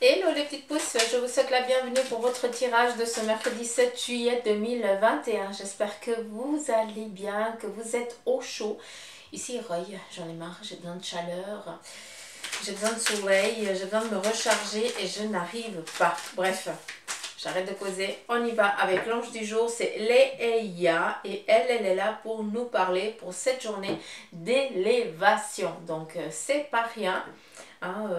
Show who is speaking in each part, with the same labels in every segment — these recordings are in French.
Speaker 1: Hello les petites pousses, je vous souhaite la bienvenue pour votre tirage de ce mercredi 7 juillet 2021. J'espère que vous allez bien, que vous êtes au chaud. Ici, Roy, j'en ai marre, j'ai besoin de chaleur, j'ai besoin de soleil, j'ai besoin de me recharger et je n'arrive pas. Bref, j'arrête de causer, on y va avec l'ange du jour, c'est Léa et elle est là pour nous parler pour cette journée d'élévation. Donc, c'est pas rien, hein,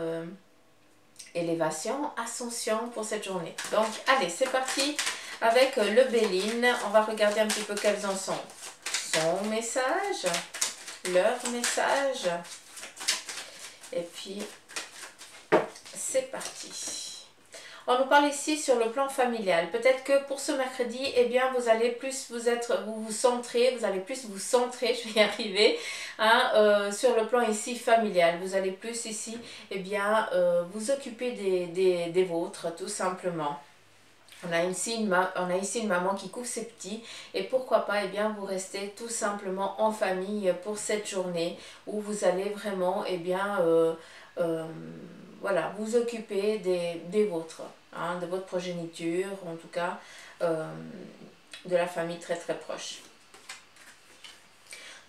Speaker 1: élévation, ascension pour cette journée. Donc, allez, c'est parti avec le Béline. On va regarder un petit peu quels en sont son message, leur message. Et puis, c'est parti. On nous parle ici sur le plan familial. Peut-être que pour ce mercredi, eh bien, vous allez plus vous centrer, vous allez plus vous centrer, je vais y arriver, hein, sur le plan ici familial. Vous allez plus ici, eh bien, vous occuper des vôtres, tout simplement. On a ici une maman qui couvre ses petits et pourquoi pas, eh bien, vous restez tout simplement en famille pour cette journée où vous allez vraiment, eh bien, voilà, vous occuper des vôtres, hein, de votre progéniture, en tout cas, de la famille très très proche.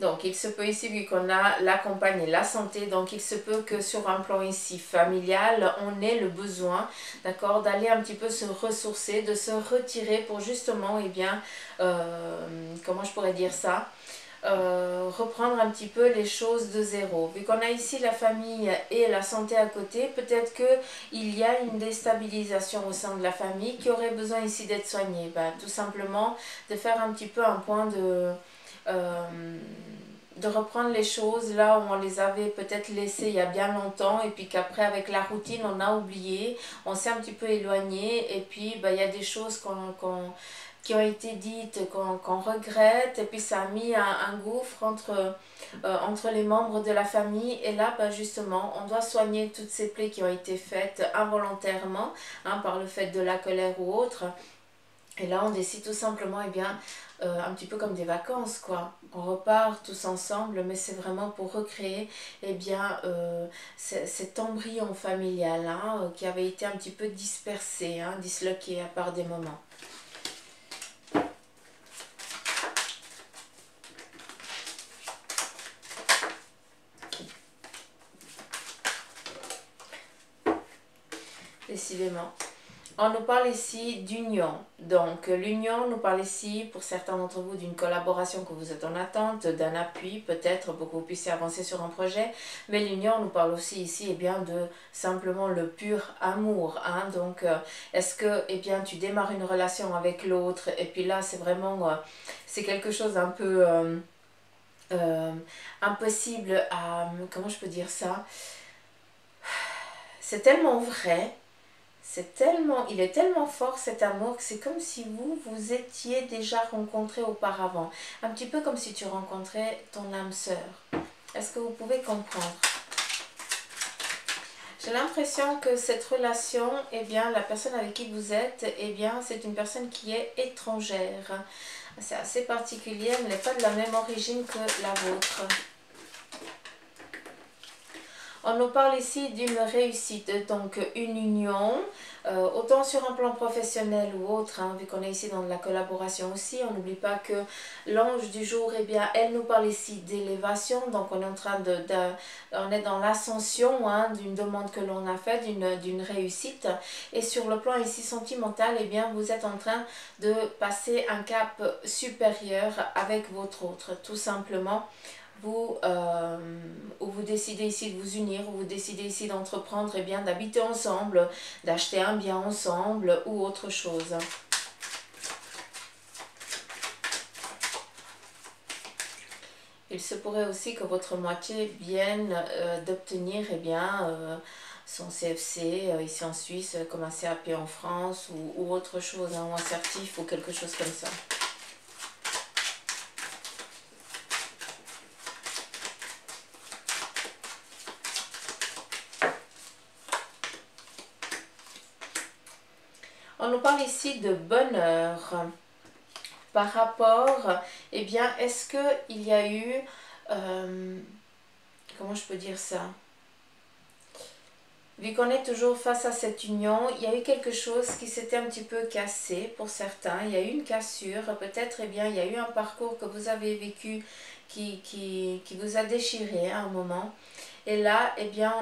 Speaker 1: Donc, il se peut ici, vu qu'on a la compagne et la santé, donc il se peut que sur un plan ici familial, on ait le besoin, d'accord, d'aller un petit peu se ressourcer, de se retirer pour justement, eh bien, comment je pourrais dire ça, reprendre un petit peu les choses de zéro. Vu qu'on a ici la famille et la santé à côté, peut-être qu'il y a une déstabilisation au sein de la famille qui aurait besoin ici d'être soignée. Ben, tout simplement de faire un petit peu un point de reprendre les choses là où on les avait peut-être laissées il y a bien longtemps et puis qu'après avec la routine on a oublié, on s'est un petit peu éloigné et puis ben, il y a des choses qui ont été dites, qu'on regrette, et puis ça a mis un gouffre entre les membres de la famille, et là, ben justement, on doit soigner toutes ces plaies qui ont été faites involontairement, hein, par le fait de la colère ou autre, et là, on décide tout simplement, eh bien, un petit peu comme des vacances, quoi. On repart tous ensemble, mais c'est vraiment pour recréer, eh bien, cet embryon familial, hein, qui avait été un petit peu dispersé, hein, disloqué à part des moments. Décidément. On nous parle ici d'union. Donc l'union nous parle ici, pour certains d'entre vous, d'une collaboration que vous êtes en attente, d'un appui peut-être pour que vous puissiez avancer sur un projet. Mais l'union nous parle aussi ici, eh bien, de simplement le pur amour, hein. Donc est-ce que, eh bien, tu démarres une relation avec l'autre et puis là c'est vraiment, c'est quelque chose un peu impossible à, comment je peux dire ça, c'est tellement vrai. Il est tellement fort cet amour que c'est comme si vous étiez déjà rencontrés auparavant. Un petit peu comme si tu rencontrais ton âme sœur. Est-ce que vous pouvez comprendre? J'ai l'impression que cette relation, eh bien, la personne avec qui vous êtes, eh bien, c'est une personne qui est étrangère. C'est assez particulier, elle n'est pas de la même origine que la vôtre. On nous parle ici d'une réussite, donc une union, autant sur un plan professionnel ou autre, hein, vu qu'on est ici dans de la collaboration aussi. On n'oublie pas que l'ange du jour, eh bien, elle nous parle ici d'élévation, donc on est en train on est dans l'ascension, hein, d'une demande que l'on a faite, d'une réussite. Et sur le plan ici sentimental, eh bien, vous êtes en train de passer un cap supérieur avec votre autre, tout simplement. Où vous décidez ici de vous unir, où vous décidez ici d'entreprendre, eh bien, d'habiter ensemble, d'acheter un bien ensemble ou autre chose. Il se pourrait aussi que votre moitié vienne d'obtenir, eh bien, son CFC ici en Suisse, comme un CAP en France ou autre chose, hein, ou un certif ou quelque chose comme ça. On nous parle ici de bonheur par rapport, eh bien, est-ce qu'il y a eu, comment je peux dire ça? Vu qu'on est toujours face à cette union, il y a eu quelque chose qui s'était un petit peu cassé pour certains. Il y a eu une cassure, peut-être il y a eu un parcours que vous avez vécu qui vous a déchiré à un moment. Et là,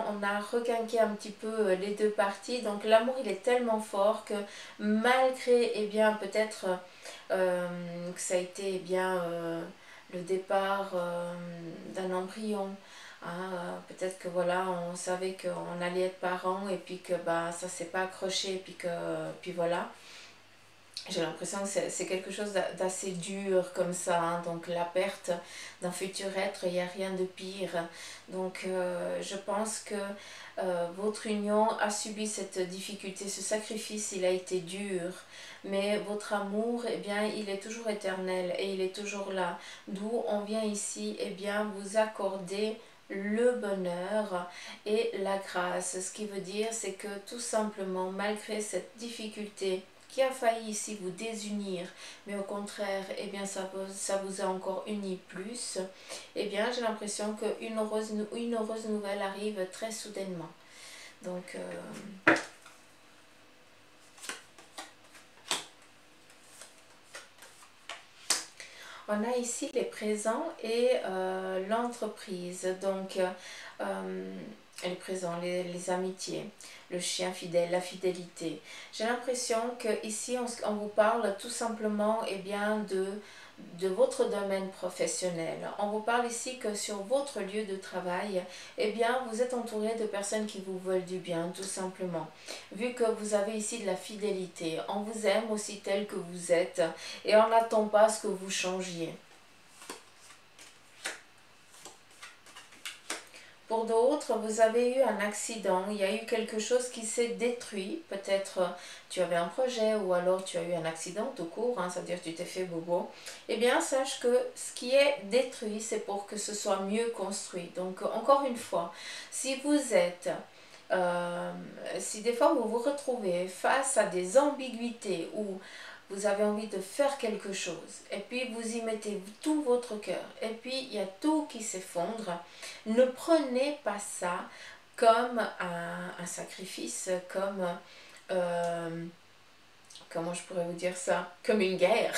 Speaker 1: on a requinqué un petit peu les deux parties. Donc l'amour, il est tellement fort que malgré, peut-être que ça a été, le départ d'un embryon. Hein, peut-être que voilà, on savait qu'on allait être parents et puis que bah, ça s'est pas accroché et puis voilà. J'ai l'impression que c'est quelque chose d'assez dur comme ça, hein. Donc la perte d'un futur être, il n'y a rien de pire. Donc je pense que votre union a subi cette difficulté, ce sacrifice, il a été dur. Mais votre amour, il est toujours éternel et il est toujours là. D'où on vient ici, vous accorder le bonheur et la grâce. Ce qui veut dire, c'est que tout simplement, malgré cette difficulté, qui a failli ici vous désunir, mais au contraire, ça vous a encore uni plus, j'ai l'impression qu'une heureuse nouvelle arrive très soudainement. Donc, on a ici les présents et l'entreprise. Donc, les présents, les amitiés, le chien fidèle, la fidélité. J'ai l'impression que ici on vous parle tout simplement de votre domaine professionnel. On vous parle ici que sur votre lieu de travail, vous êtes entouré de personnes qui vous veulent du bien, tout simplement. Vu que vous avez ici de la fidélité, on vous aime aussi tel que vous êtes et on n'attend pas à ce que vous changiez. Pour d'autres, vous avez eu un accident, il y a eu quelque chose qui s'est détruit. Peut-être tu avais un projet ou alors tu as eu un accident tout court, hein, ça veut dire que tu t'es fait bobo. Sache que ce qui est détruit, c'est pour que ce soit mieux construit. Donc, encore une fois, si vous êtes... si des fois vous vous retrouvez face à des ambiguïtés où vous avez envie de faire quelque chose et puis vous y mettez tout votre cœur et puis il y a tout qui s'effondre, ne prenez pas ça comme un sacrifice, comme comment je pourrais vous dire ça, comme une guerre.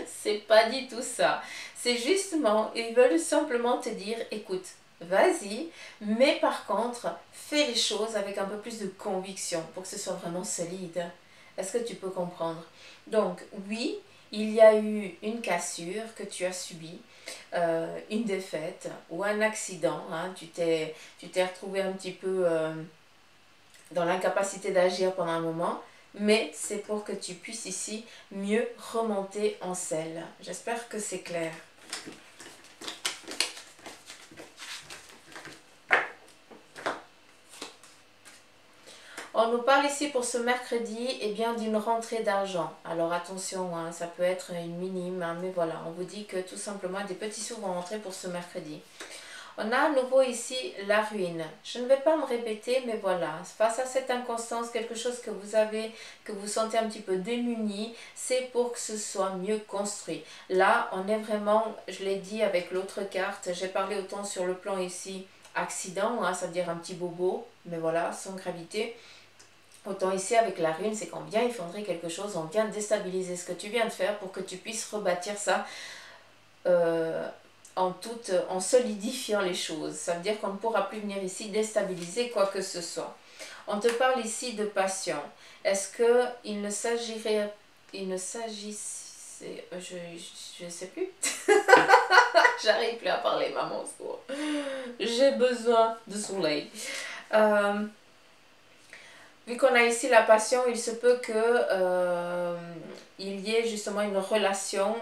Speaker 1: C'est pas du tout ça. C'est justement, ils veulent simplement te dire, écoute, vas-y, mais par contre, fais les choses avec un peu plus de conviction pour que ce soit vraiment solide. Est-ce que tu peux comprendre? Donc, oui, il y a eu une cassure que tu as subie, une défaite ou un accident. Hein, tu t'es retrouvé un petit peu dans l'incapacité d'agir pendant un moment, mais c'est pour que tu puisses ici mieux remonter en selle. J'espère que c'est clair. On nous parle ici pour ce mercredi d'une rentrée d'argent. Alors attention, hein, ça peut être une minime, hein, mais voilà, on vous dit que tout simplement des petits sous vont rentrer pour ce mercredi. On a à nouveau ici la ruine. Je ne vais pas me répéter, mais voilà, face à cette inconstance, quelque chose que vous avez, que vous sentez un petit peu démuni, c'est pour que ce soit mieux construit. Là, on est vraiment, je l'ai dit avec l'autre carte, j'ai parlé autant sur le plan ici accident, hein, ça veut dire un petit bobo, mais voilà, sans gravité. Autant ici avec la ruine, c'est qu'on vient effondrer quelque chose, on vient déstabiliser ce que tu viens de faire pour que tu puisses rebâtir ça en solidifiant les choses. Ça veut dire qu'on ne pourra plus venir ici déstabiliser quoi que ce soit. On te parle ici de passion. Est-ce qu'il ne s'agirait... Il ne s'agissait... Je ne sais plus. J'arrive plus à parler, maman. J'ai besoin de soleil. Vu qu'on a ici la passion, il se peut que il y ait justement une relation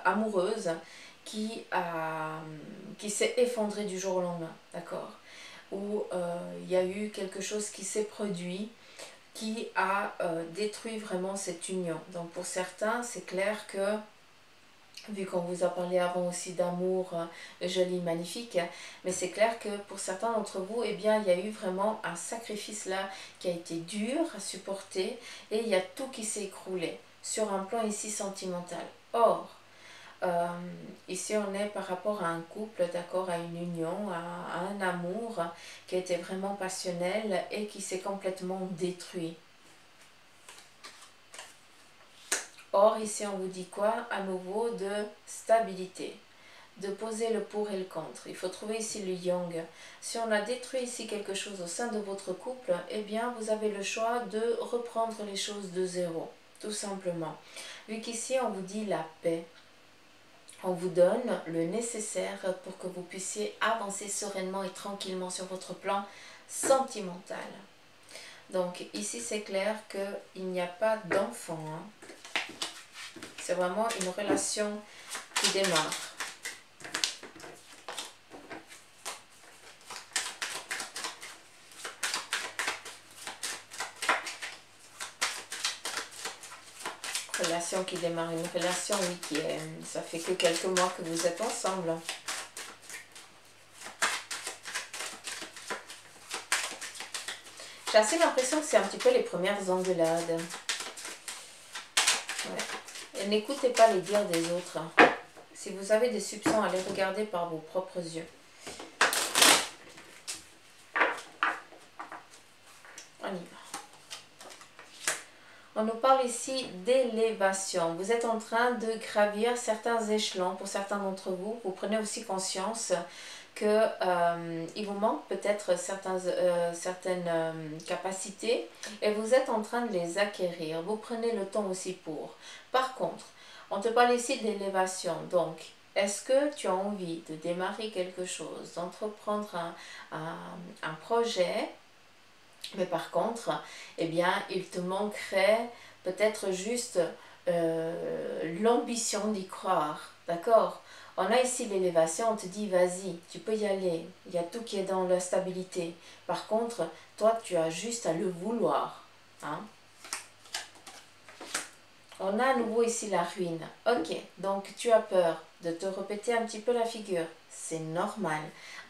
Speaker 1: amoureuse qui s'est effondrée du jour au lendemain, d'accord? Où il y a eu quelque chose qui s'est produit, qui a détruit vraiment cette union. Donc pour certains, c'est clair que, vu qu'on vous a parlé avant aussi d'amour joli, magnifique, mais c'est clair que pour certains d'entre vous, il y a eu vraiment un sacrifice là qui a été dur à supporter et il y a tout qui s'est écroulé sur un plan ici sentimental. Or, Ici, on est par rapport à un couple, d'accord, à une union, à un amour qui était vraiment passionnel et qui s'est complètement détruit. Or, ici, on vous dit quoi? À nouveau, de stabilité, de poser le pour et le contre. Il faut trouver ici le yang. Si on a détruit ici quelque chose au sein de votre couple, eh bien, vous avez le choix de reprendre les choses de zéro, tout simplement. Vu qu'ici, on vous dit la paix. On vous donne le nécessaire pour que vous puissiez avancer sereinement et tranquillement sur votre plan sentimental. Donc ici c'est clair qu'il n'y a pas d'enfant. C'est vraiment une relation qui démarre. Relation qui démarre, une relation oui, qui est, ça fait que quelques mois que vous êtes ensemble. J'ai assez l'impression que c'est un petit peu les premières engueulades. Ouais. Et n'écoutez pas les dires des autres. Si vous avez des soupçons, allez regarder par vos propres yeux. On y va. On nous parle ici d'élévation. Vous êtes en train de gravir certains échelons. Pour certains d'entre vous, vous prenez aussi conscience qu'il vous manque peut-être certaines capacités et vous êtes en train de les acquérir. Vous prenez le temps aussi pour. Par contre, on te parle ici d'élévation. Donc, est-ce que tu as envie de démarrer quelque chose, d'entreprendre un projet? Mais par contre, eh bien, il te manquerait peut-être juste l'ambition d'y croire, d'accord? On a ici l'élévation, on te dit vas-y, tu peux y aller, il y a tout qui est dans la stabilité. Par contre, toi, tu as juste à le vouloir, hein? On a à nouveau ici la ruine. Ok, donc tu as peur de te répéter un petit peu la figure. C'est normal,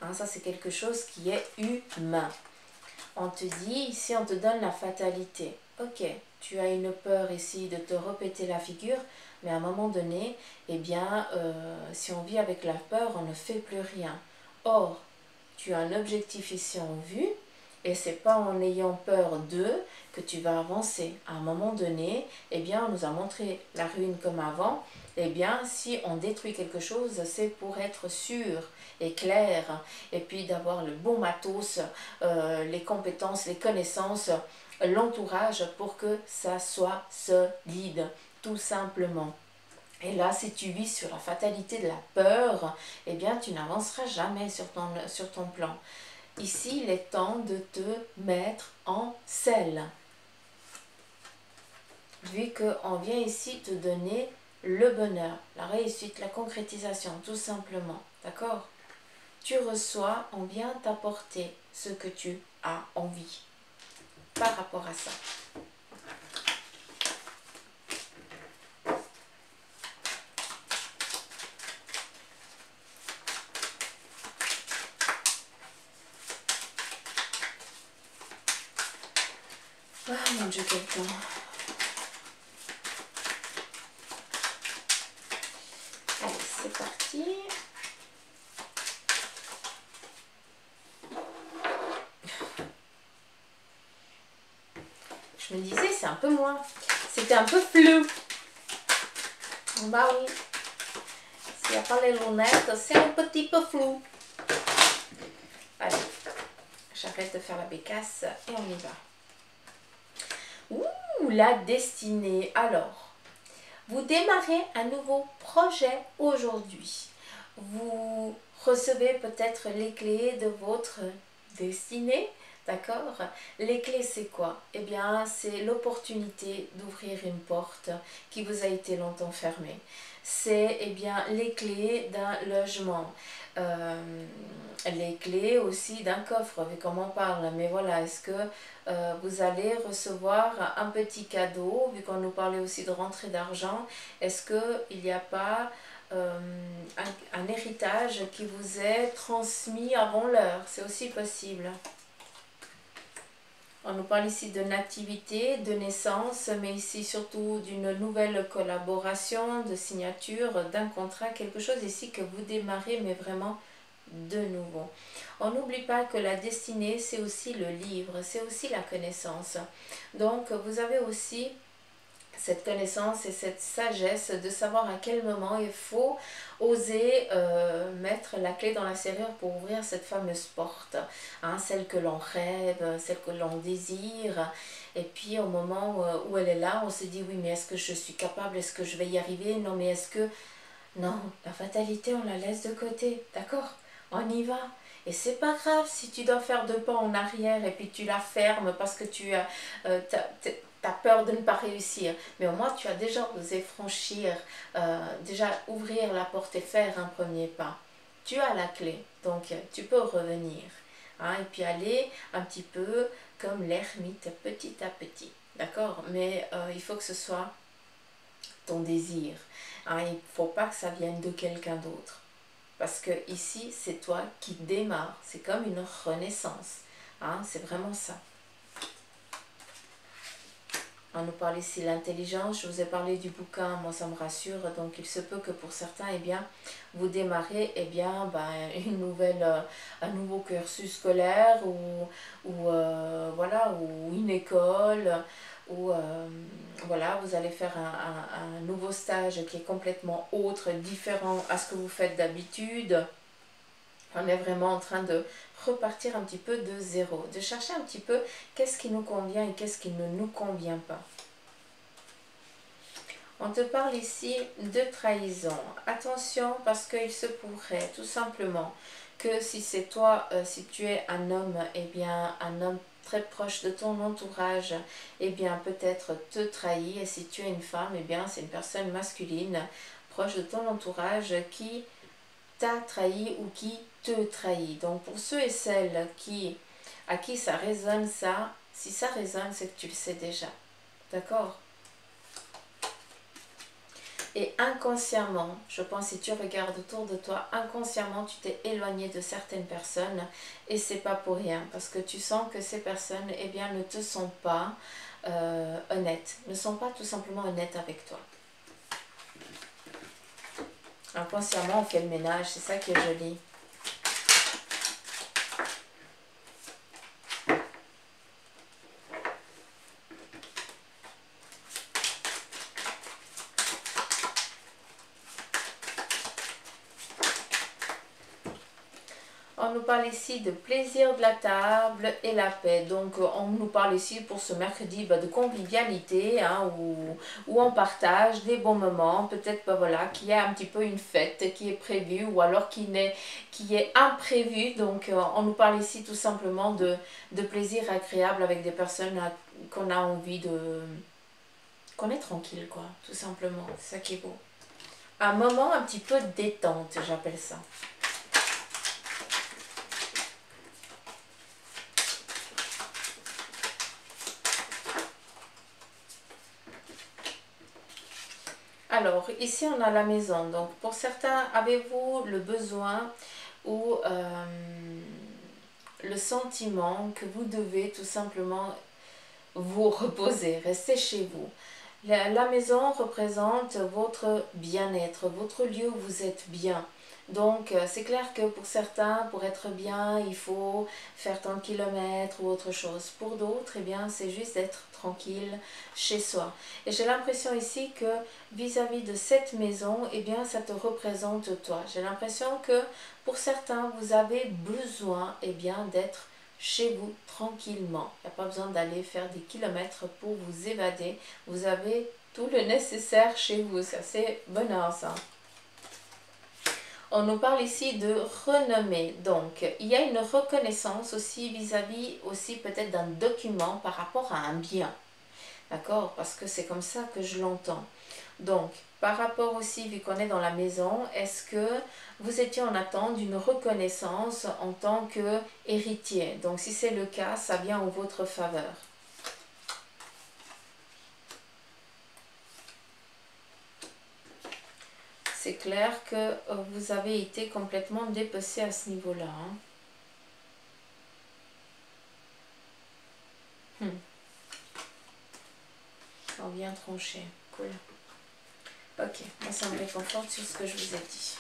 Speaker 1: hein? Ça, c'est quelque chose qui est humain. On te dit, ici on te donne la fatalité. Ok, tu as une peur ici de te répéter la figure, mais à un moment donné, eh bien, si on vit avec la peur, on ne fait plus rien. Or, tu as un objectif ici en vue, et c'est pas en ayant peur d'eux que tu vas avancer. À un moment donné, eh bien, on nous a montré la ruine comme avant. Eh bien, si on détruit quelque chose, c'est pour être sûr et clair, et puis d'avoir le bon matos, les compétences, les connaissances, l'entourage pour que ça soit solide, tout simplement. Et là, si tu vis sur la fatalité de la peur, eh bien, tu n'avanceras jamais sur ton plan. Ici, il est temps de te mettre en selle. Vu qu'on vient ici te donner le bonheur, la réussite, la concrétisation, tout simplement. D'accord? Tu reçois, on vient t'apporter ce que tu as envie par rapport à ça. Ah mon Dieu, quel temps. Allez, c'est parti. Je me disais, c'est un peu moins. C'était un peu flou. Bah oui. S'il n'y a pas les lunettes, c'est un petit peu flou. Allez, j'arrête de faire la bécasse et on y va. Ouh, la destinée. Alors, vous démarrez un nouveau projet aujourd'hui. Vous recevez peut-être les clés de votre destinée. D'accord? Les clés, c'est quoi? Eh bien, c'est l'opportunité d'ouvrir une porte qui vous a été longtemps fermée. C'est, eh bien, les clés d'un logement. Les clés aussi d'un coffre, vu comme on parle. Mais voilà, est-ce que vous allez recevoir un petit cadeau, vu qu'on nous parlait aussi de rentrée d'argent? Est-ce qu'il n'y a pas un héritage qui vous est transmis avant l'heure? C'est aussi possible. On nous parle ici de nativité, de naissance, mais ici surtout d'une nouvelle collaboration, de signature, d'un contrat, quelque chose ici que vous démarrez, mais vraiment de nouveau. On n'oublie pas que la destinée, c'est aussi le livre, c'est aussi la connaissance. Donc, vous avez aussi cette connaissance et cette sagesse de savoir à quel moment il faut oser mettre la clé dans la serrure pour ouvrir cette fameuse porte, hein, celle que l'on rêve, celle que l'on désire. Et puis au moment où elle est là, on se dit oui, mais est-ce que je suis capable, est-ce que je vais y arriver, non mais est-ce que... Non, la fatalité on la laisse de côté, d'accord, on y va. Et c'est pas grave si tu dois faire 2 pas en arrière et puis tu la fermes parce que tu as t'as peur de ne pas réussir. Mais au moins tu as déjà osé franchir, déjà ouvrir la porte et faire un premier pas. Tu as la clé, donc tu peux revenir. Hein, et puis aller un petit peu comme l'ermite, petit à petit. D'accord? Mais il faut que ce soit ton désir. Hein, il ne faut pas que ça vienne de quelqu'un d'autre. Parce que ici, c'est toi qui démarres. C'est comme une renaissance. Hein, c'est vraiment ça. On nous parle ici de l'intelligence. Je vous ai parlé du bouquin, moi ça me rassure. Donc il se peut que pour certains, eh bien, vous démarrez un nouveau cursus scolaire voilà, ou une école. Ou voilà, vous allez faire un nouveau stage qui est complètement autre, différent à ce que vous faites d'habitude. On est vraiment en train de repartir un petit peu de zéro, de chercher un petit peu qu'est-ce qui nous convient et qu'est-ce qui ne nous convient pas. On te parle ici de trahison. Attention parce qu'il se pourrait tout simplement que si c'est toi, si tu es un homme, eh bien un homme très proche de ton entourage, eh bien peut-être te trahit. Et si tu es une femme, eh bien c'est une personne masculine proche de ton entourage qui t'a trahi ou qui te trahit. Donc pour ceux et celles à qui ça résonne ça, si ça résonne, c'est que tu le sais déjà. D'accord? Et inconsciemment, je pense si tu regardes autour de toi, inconsciemment tu t'es éloigné de certaines personnes et c'est pas pour rien parce que tu sens que ces personnes eh bien, ne te sont pas honnêtes, ne sont pas tout simplement honnêtes avec toi. Inconsciemment on fait le ménage, c'est ça qui est joli. On nous parle ici de plaisir de la table et la paix. Donc on nous parle ici pour ce mercredi de convivialité, hein, où on partage des bons moments. Peut-être voilà, qu'il y a un petit peu une fête qui est prévue ou alors qui est imprévue. Donc on nous parle ici tout simplement de plaisir agréable avec des personnes qu'on a envie de... qu'on est tranquille quoi, tout simplement. C'est ça qui est beau. Un moment un petit peu détente, j'appelle ça. Alors, ici on a la maison. Donc, pour certains, avez-vous le besoin ou le sentiment que vous devez tout simplement vous reposer, rester chez vous? La maison représente votre bien-être, votre lieu où vous êtes bien. Donc, c'est clair que pour certains, pour être bien, il faut faire tant de kilomètres ou autre chose. Pour d'autres, eh bien, c'est juste d'être tranquille chez soi. Et j'ai l'impression ici que vis-à-vis de cette maison, eh bien, ça te représente toi. J'ai l'impression que pour certains, vous avez besoin, eh bien, d'être chez vous tranquillement. Il n'y a pas besoin d'aller faire des kilomètres pour vous évader. Vous avez tout le nécessaire chez vous. C'est assez bonheur ça. On nous parle ici de renommée. Donc, il y a une reconnaissance aussi vis-à-vis aussi peut-être d'un document par rapport à un bien. D'accord? Parce que c'est comme ça que je l'entends. Donc, par rapport aussi, vu qu'on est dans la maison, est-ce que vous étiez en attente d'une reconnaissance en tant qu'héritier? Donc, si c'est le cas, ça vient en votre faveur. C'est clair que vous avez été complètement dépecé à ce niveau-là. Hein. On vient trancher. Cool. Ok, moi ça me réconforte sur ce que je vous ai dit.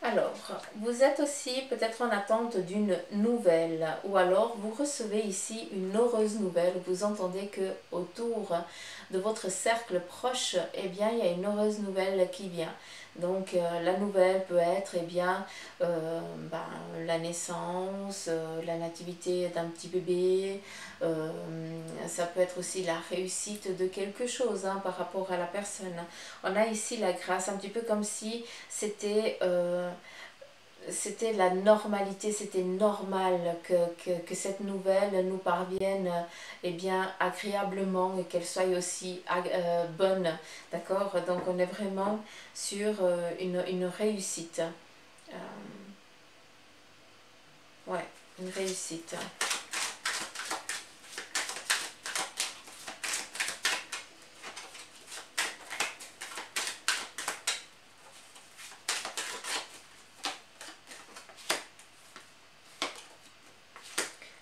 Speaker 1: Alors, vous êtes aussi peut-être en attente d'une nouvelle, ou alors vous recevez ici une heureuse nouvelle. Vous entendez que autour de votre cercle proche, eh bien, il y a une heureuse nouvelle qui vient. Donc, la nouvelle peut être, eh bien, la naissance, la nativité d'un petit bébé. Ça peut être aussi la réussite de quelque chose hein, par rapport à la personne. On a ici la grâce, un petit peu comme si c'était la normalité, c'était normal que cette nouvelle nous parvienne eh bien, agréablement et qu'elle soit aussi bonne. D'accord? Donc on est vraiment sur une réussite. Ouais, une réussite.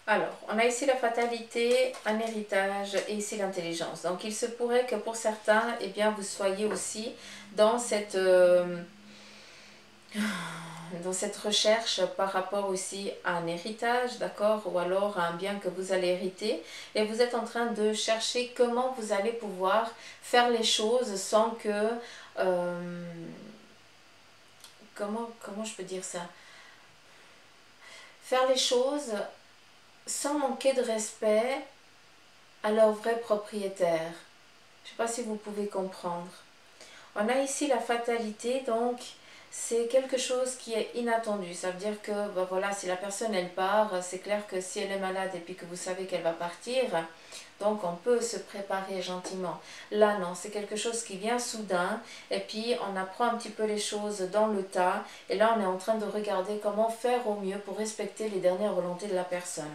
Speaker 1: Alors, on a ici la fatalité, un héritage et ici l'intelligence. Donc, il se pourrait que pour certains, eh bien, vous soyez aussi dans cette recherche par rapport aussi à un héritage, d'accord, ou alors à un bien que vous allez hériter. Et vous êtes en train de chercher comment vous allez pouvoir faire les choses sans que... comment je peux dire ça? Faire les choses sans manquer de respect à leur vrai propriétaire. Je ne sais pas si vous pouvez comprendre. On a ici la fatalité, donc c'est quelque chose qui est inattendu. Ça veut dire que voilà, si la personne elle part, c'est clair que si elle est malade et puis que vous savez qu'elle va partir, donc on peut se préparer gentiment. Là non, c'est quelque chose qui vient soudain et puis on apprend un petit peu les choses dans le tas et là on est en train de regarder comment faire au mieux pour respecter les dernières volontés de la personne.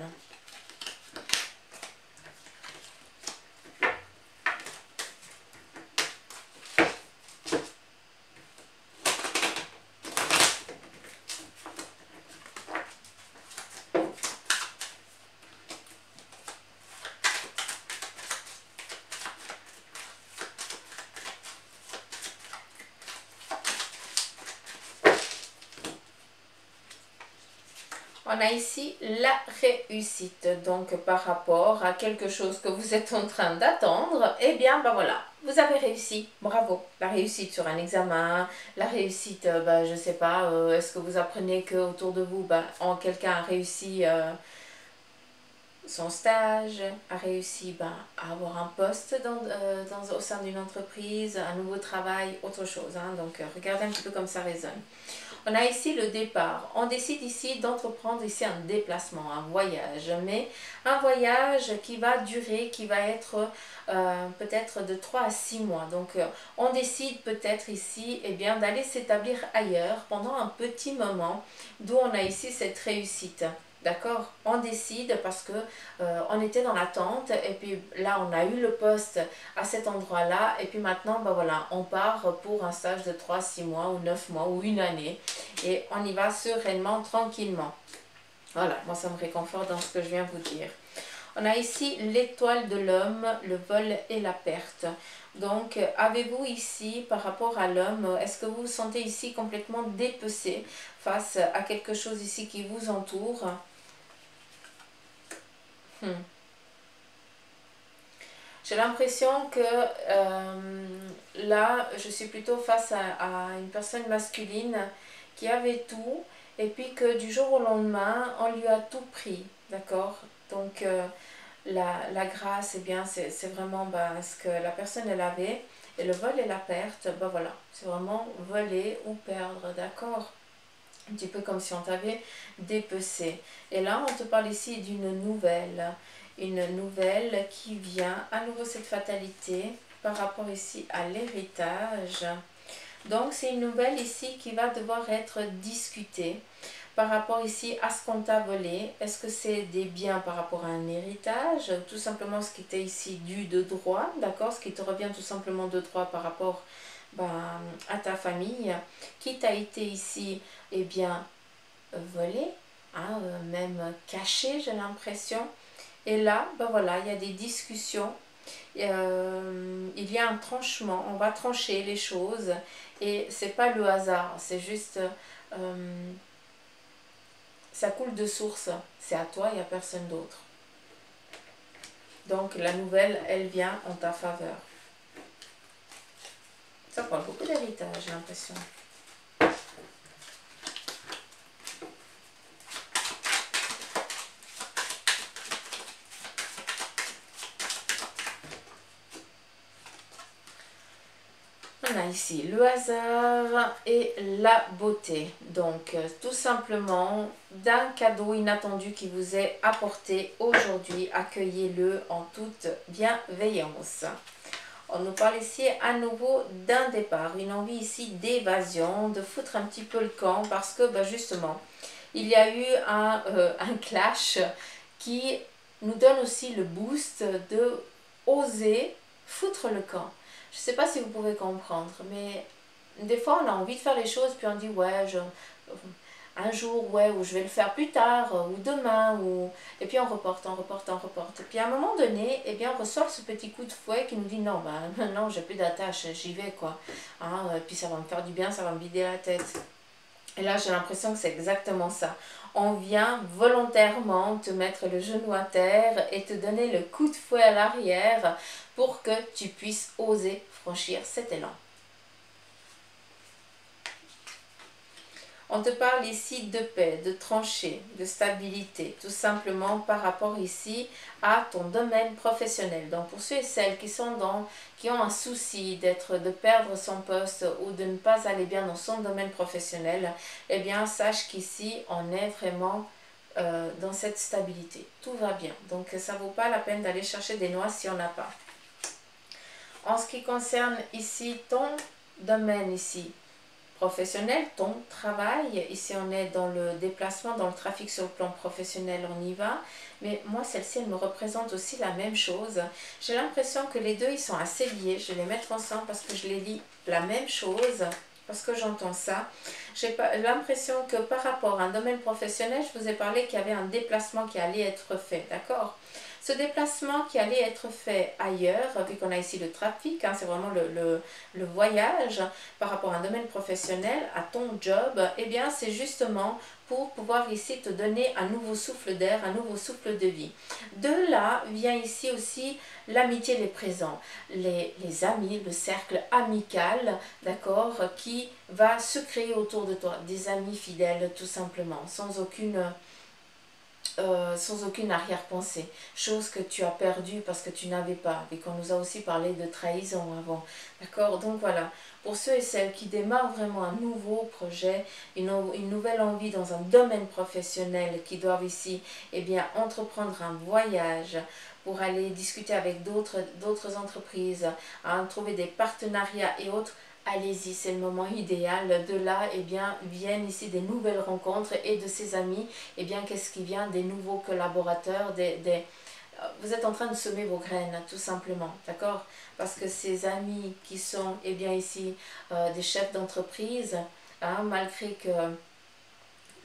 Speaker 1: On a ici la réussite, donc par rapport à quelque chose que vous êtes en train d'attendre, eh bien ben voilà, vous avez réussi, bravo. La réussite sur un examen, la réussite, je sais pas, est-ce que vous apprenez qu'autour de vous, quelqu'un a réussi son stage, a réussi à avoir un poste au sein d'une entreprise, un nouveau travail, autre chose. Hein, donc regardez un petit peu comme ça résonne. On a ici le départ. On décide ici d'entreprendre ici un déplacement, un voyage. Mais un voyage qui va durer, qui va être peut-être de 3 à 6 mois. Donc on décide peut-être ici eh bien, d'aller s'établir ailleurs pendant un petit moment. D'où on a ici cette réussite. D'accord? On décide parce que on était dans l'attente et puis là on a eu le poste à cet endroit-là et puis maintenant voilà, on part pour un stage de 3, 6 mois ou 9 mois ou une année et on y va sereinement, tranquillement. Voilà, moi ça me réconforte dans ce que je viens vous dire. On a ici l'étoile de l'homme, le vol et la perte. Donc, avez-vous ici, par rapport à l'homme, est-ce que vous vous sentez ici complètement dépecé face à quelque chose ici qui vous entoure? J'ai l'impression que là, je suis plutôt face à une personne masculine qui avait tout et puis que du jour au lendemain, on lui a tout pris, d'accord? Donc, la grâce, eh bien, c'est vraiment ce que la personne, elle avait. Et le vol et la perte, voilà, c'est vraiment voler ou perdre, d'accord? Un petit peu comme si on t'avait dépecé. Et là, on te parle ici d'une nouvelle. Une nouvelle qui vient, à nouveau cette fatalité, par rapport ici à l'héritage. Donc, c'est une nouvelle ici qui va devoir être discutée par rapport ici à ce qu'on t'a volé. Est-ce que c'est des biens par rapport à un héritage? Tout simplement ce qui était ici dû de droit, d'accord? Ce qui te revient tout simplement de droit par rapport à ta famille qui t'a été ici, eh bien, volé, hein, même caché, j'ai l'impression. Et là, ben voilà, il y a des discussions, il y a un tranchement, on va trancher les choses et c'est pas le hasard, c'est juste, ça coule de source, c'est à toi, il n'y a personne d'autre. Donc la nouvelle, elle vient en ta faveur. Ça parle beaucoup d'héritage, j'ai l'impression. On a ici le hasard et la beauté. Donc, tout simplement, d'un cadeau inattendu qui vous est apporté aujourd'hui, accueillez-le en toute bienveillance. On nous parle ici à nouveau d'un départ, une envie ici d'évasion, de foutre un petit peu le camp parce que justement, il y a eu un clash qui nous donne aussi le boost de oser foutre le camp. Je ne sais pas si vous pouvez comprendre, mais des fois on a envie de faire les choses, puis on dit ouais, un jour, ouais, ou je vais le faire plus tard, ou demain, et puis on reporte, on reporte, on reporte. Et puis à un moment donné, eh bien, on ressort ce petit coup de fouet qui nous dit non, non, j'ai plus d'attache, j'y vais, quoi. Hein, et puis ça va me faire du bien, ça va me vider la tête. Et là, j'ai l'impression que c'est exactement ça. On vient volontairement te mettre le genou à terre et te donner le coup de fouet à l'arrière pour que tu puisses oser franchir cet élan. On te parle ici de paix, de tranchée, de stabilité, tout simplement par rapport ici à ton domaine professionnel. Donc pour ceux et celles qui ont un souci de perdre son poste ou de ne pas aller bien dans son domaine professionnel, eh bien sache qu'ici on est vraiment dans cette stabilité. Tout va bien. Donc ça ne vaut pas la peine d'aller chercher des noix si on n'a pas. En ce qui concerne ici ton domaine ici, professionnel, ton travail. Ici, on est dans le déplacement, dans le trafic sur le plan professionnel, on y va. Mais moi, celle-ci, elle me représente aussi la même chose. J'ai l'impression que les deux, ils sont assez liés. Je vais les mettre ensemble parce que je les lis la même chose, parce que j'entends ça. J'ai l'impression que par rapport à un domaine professionnel, je vous ai parlé qu'il y avait un déplacement qui allait être fait, d'accord ? Ce déplacement qui allait être fait ailleurs, vu qu'on a ici le trafic, hein, c'est vraiment le voyage par rapport à un domaine professionnel, à ton job, eh bien c'est justement pour pouvoir ici te donner un nouveau souffle d'air, un nouveau souffle de vie. De là vient ici aussi l'amitié, les présents, les amis, le cercle amical, d'accord, qui va se créer autour de toi, des amis fidèles tout simplement, sans aucune arrière-pensée, chose que tu as perdue parce que tu n'avais pas, et qu'on nous a aussi parlé de trahison avant, d'accord? Donc voilà, pour ceux et celles qui démarrent vraiment un nouveau projet, une nouvelle envie dans un domaine professionnel, qui doivent ici, eh bien, entreprendre un voyage pour aller discuter avec d'autres entreprises, hein, trouver des partenariats et autres, allez-y, c'est le moment idéal. De là, eh bien, viennent ici des nouvelles rencontres et de ses amis, eh bien, qu'est-ce qui vient? Des nouveaux collaborateurs, vous êtes en train de semer vos graines, tout simplement, d'accord? Parce que ces amis qui sont, eh bien, ici, des chefs d'entreprise, hein, malgré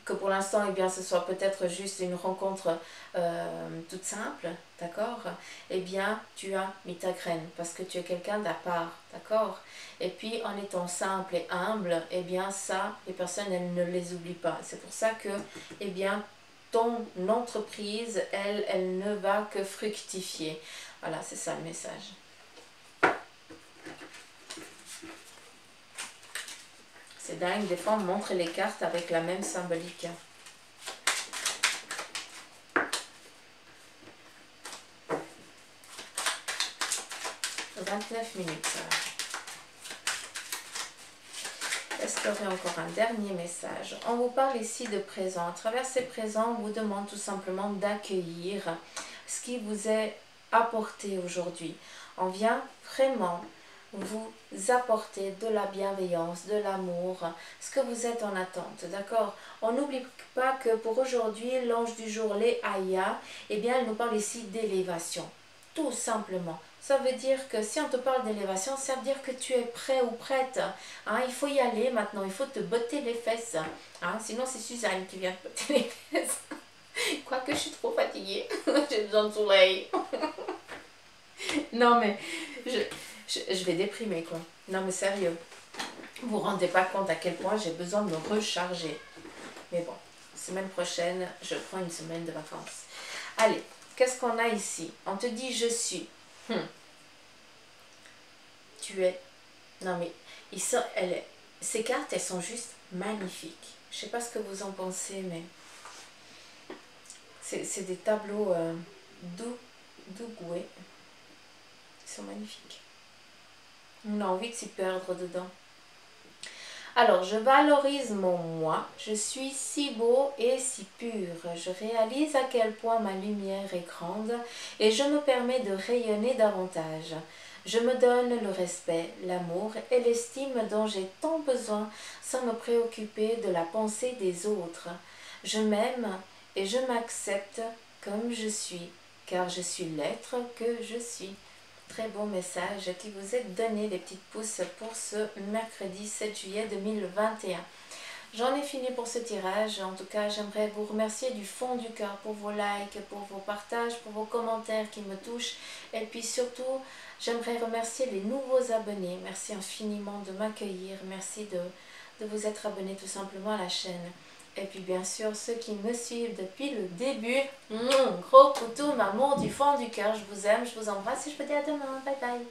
Speaker 1: que pour l'instant, eh bien, ce soit peut-être juste une rencontre toute simple, d'accord? Eh bien, tu as mis ta graine parce que tu es quelqu'un d'à part, d'accord? Et puis, en étant simple et humble, eh bien, ça, les personnes, elles ne les oublient pas. C'est pour ça que, eh bien, ton entreprise, elle ne va que fructifier. Voilà, c'est ça le message. C'est dingue, des fois on montre les cartes avec la même symbolique. 29 minutes. Est-ce qu'il y aurait encore un dernier message? On vous parle ici de présent. À travers ces présents, on vous demande tout simplement d'accueillir ce qui vous est apporté aujourd'hui. On vient vraiment vous apporter de la bienveillance, de l'amour, ce que vous êtes en attente, d'accord? On n'oublie pas que pour aujourd'hui, l'ange du jour, les Aya, eh bien, elle nous parle ici d'élévation. Tout simplement, Ça veut dire que si on te parle d'élévation, ça veut dire que tu es prêt ou prête. Hein, il faut y aller maintenant, il faut te botter les fesses. Hein, sinon, c'est Suzanne qui vient te botter les fesses. Quoique je suis trop fatiguée, j'ai besoin de soleil. Non mais, je vais déprimer quoi. Non mais sérieux, vous vous rendez pas compte à quel point j'ai besoin de me recharger. Mais bon, semaine prochaine, je prends une semaine de vacances. Allez, qu'est-ce qu'on a ici? On te dit je suis. Tu es. Non mais, ces cartes, elles sont juste magnifiques. Je sais pas ce que vous en pensez, mais c'est des tableaux d'Ougoué. Ils sont magnifiques. On a envie de s'y perdre dedans. Alors, je valorise mon moi. Je suis si beau et si pur. Je réalise à quel point ma lumière est grande et je me permets de rayonner davantage. Je me donne le respect, l'amour et l'estime dont j'ai tant besoin sans me préoccuper de la pensée des autres. Je m'aime et je m'accepte comme je suis, car je suis l'être que je suis. Très beau message qui vous est donné, les petites pouces, pour ce mercredi 7 juillet 2021. J'en ai fini pour ce tirage. En tout cas, j'aimerais vous remercier du fond du cœur pour vos likes, pour vos partages, pour vos commentaires qui me touchent. Et puis surtout, j'aimerais remercier les nouveaux abonnés. Merci infiniment de m'accueillir. Merci de vous être abonnés tout simplement à la chaîne. Et puis bien sûr, ceux qui me suivent depuis le début, gros couteau, m'amour du fond du cœur. Je vous aime, je vous embrasse et je vous dis à demain. Bye bye.